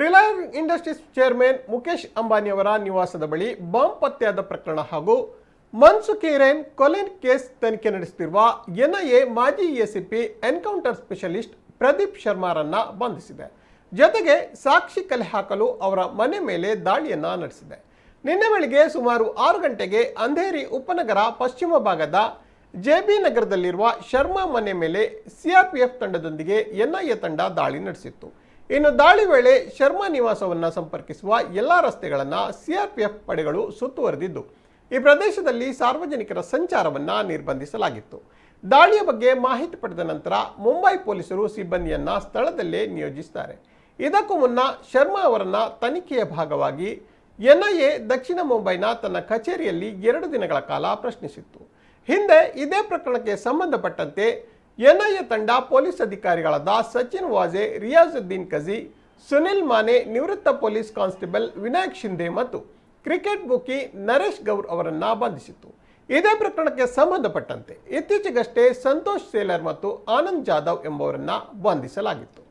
Reliance industries chairman Mukesh Ambani ಅವರ ನಿವಾಸದ ಬಳಿ ಬಾಂಬ್ ಪತ್ತೆಯಾದ ಪ್ರಕರಣ ಹಾಗೂ ಮನ್ಸುಖ್ ಹಿರೇನ್ ಕೊಲೆ ಕೇಸ್ ತನಿಖೆ ನಡೆಸುತ್ತಿರುವ ಎನ್ಐಎ ಮಾಜಿ ಎಸಿಪಿ ಎನ್ಕೌಂಟರ್ ಸ್ಪೆಷಲಿಸ್ಟ್ ಪ್ರದೀಪ್ ಶರ್ಮಾರನ್ನ ಬಂಧಿಸಿದೆ. ಜೊತೆಗೆ ಸಾಕ್ಷಿ ಕಲೆ ಹಾಕಲು ಅವರ ಮನೆ ಮೇಲೆ ದಾಳಿಯನ್ನ ನಡೆಸಿದೆ. ನಿನ್ನೆ ಬೆಳಿಗ್ಗೆ ಸುಮಾರು 6 ಗಂಟೆಗೆ ಅಂಧೇರಿ ಉಪನಗರ ಪಶ್ಚಿಮ ಭಾಗದ ಜೆಬಿ ನಗರದಲ್ಲಿರುವ ಶರ್ಮಾ ಮನೆ ಮೇಲೆ ಸಿಆರ್ಪಿಎಫ್ ತಂಡದೊಂದಿಗೆ ಎನ್ಐಎ ತಂಡ ದಾಳಿ ನಡೆಸಿತ್ತು. ಇನ್ನು ದಾಳಿ ವೇಳೆ ಶರ್ಮಾ ನಿವಾಸವನ್ನು ಸಂಪರ್ಕಿಸುವ ಎಲ್ಲಾ ರಸ್ತೆಗಳನ್ನು ಸಿಆರ್ಪಿಎಫ್ ಪಡೆಗಳು ಸುತ್ತುವರೆದಿದ್ದು ಈ ಪ್ರದೇಶದಲ್ಲಿ ಸಾರ್ವಜನಿಕರ ಸಂಚಾರವನ್ನ ನಿರ್ಬಂಧಿಸಲಾಗಿತ್ತು. ದಾಳಿಯ ಬಗ್ಗೆ ಮಾಹಿತಿ ಪಡೆದ ನಂತರ ಮುಂಬೈ ಪೊಲೀಸರು ಸಿಬ್ಬಂದಿಯನ್ನ ಸ್ಥಳದಲ್ಲೇ ನಿಯೋಜಿಸಿದ್ದಾರೆ. ಇದಕ್ಕೂ ಮುನ್ನ ಶರ್ಮಾ ಅವರನ್ನ ತನಿಖೆಯ ಭಾಗವಾಗಿ ಎನ್ಐಎ ದಕ್ಷಿಣ ಮುಂಬೈನ ತನ್ನ ಕಚೇರಿಯಲ್ಲಿ 2 ದಿನಗಳ ಕಾಲ ಪ್ರಶ್ನಿಸಿತ್ತು. ಹಿಂದೆ ಇದೇ ಪ್ರಕರಣಕ್ಕೆ ಸಂಬಂಧಪಟ್ಟಂತೆ ಎನ್ಐಎ ತಂಡ ಪೊಲೀಸ್ ಅಧಿಕಾರಿಗಳಾದ ಸಚಿನ್ ವಾಜೆ, ರಿಯಾಜುದ್ದೀನ್ ಕಜಿ, ಸುನಿಲ್ ಮಾನೆ, ನಿವೃತ್ತ ಪೊಲೀಸ್ ಕಾನ್ಸ್ಟೇಬಲ್ ವಿನಾಯಕ್ ಶಿಂದೆ ಮತ್ತು ಕ್ರಿಕೆಟ್ ಬುಕಿ ನರೇಶ್ ಗೌರ್ ಅವರನ್ನ ಬಂಧಿಸಿತ್ತು. ಇದೇ ಪ್ರಕರಣಕ್ಕೆ ಸಂಬಂಧಪಟ್ಟಂತೆ ಇತ್ತೀಚೆಗಷ್ಟೇ ಸಂತೋಷ್ ಸೇಲರ್ ಮತ್ತು ಆನಂದ್ ಜಾಧವ್ ಎಂಬುವರನ್ನ ಬಂಧಿಸಲಾಗಿತ್ತು.